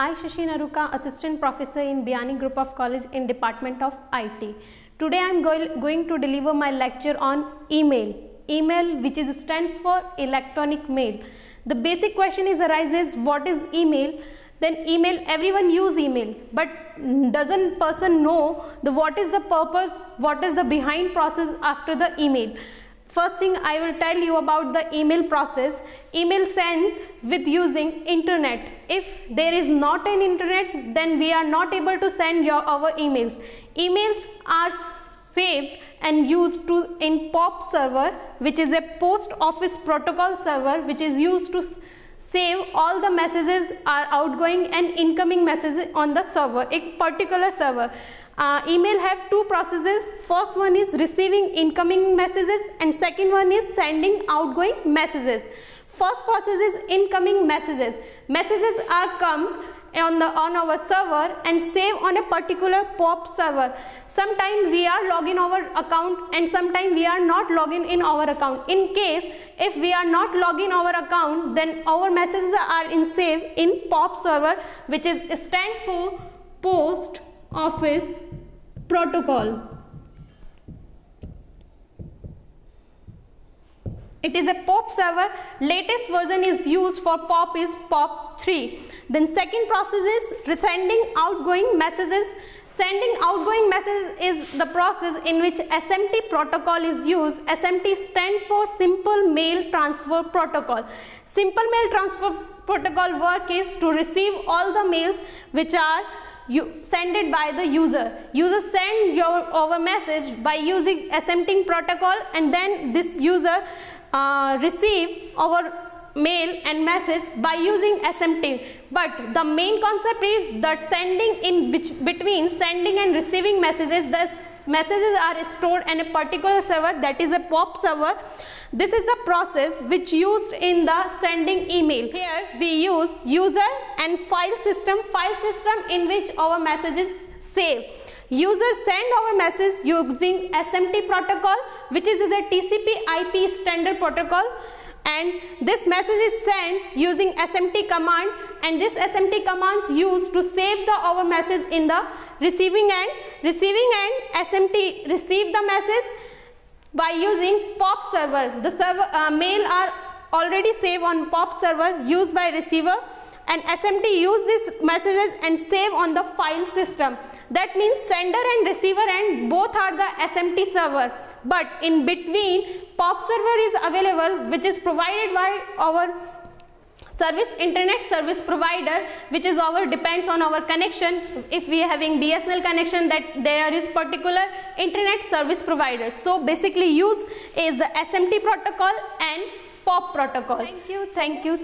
I, Shashi Naruka, Assistant Professor in Biani Group of College in Department of IT. Today I am going to deliver my lecture on email. Email, which stands for electronic mail. The basic question arises, what is email? Then email, everyone use email, but doesn't person know what is the purpose, what is the behind process after the email. First thing I will tell you about the email process. Email sent with using internet. If there is not an internet, then we are not able to send our emails. Emails are saved and used in POP server, which is a post office protocol server, which is used to save all the messages are outgoing and incoming messages on the server, a particular server. Email have two processes. First one is receiving incoming messages and second one is sending outgoing messages. First process is incoming messages. Messages are come on our server and save on a particular POP server. Sometimes we are logging our account and sometimes we are not logging in our account. In case if we are not logging our account, then our messages are saved in POP server, which is stand for Post Office Protocol. It is a POP server. Latest version is used for POP is POP 3. Then second process is sending outgoing messages. Sending outgoing messages is the process in which SMT protocol is used. SMT stands for Simple Mail Transfer Protocol. Simple Mail Transfer Protocol work is to receive all the mails which are sent it by the user. User send our message by using SMT protocol, and then this user receive our mail and message by using SMT. But the main concept is that sending in between sending and receiving messages, the messages are stored in a particular server, that is a POP server. This is the process which used in the sending email. Here we use user and file system in which our messages save. Users send our message using SMT protocol, which is a TCP/IP standard protocol, and this message is sent using SMT command, and this SMT command is used to save our message in the receiving end. SMT receive the message by using POP server. The server mail are already saved on POP server used by receiver, and SMT use these messages and save on the file system. That means sender and receiver and both are the SMT server, but in between POP server is available, which is provided by our internet service provider, which is depends on our connection. If we are having BSNL connection, that there is particular internet service provider. So basically use is the SMT protocol and POP protocol. Thank you.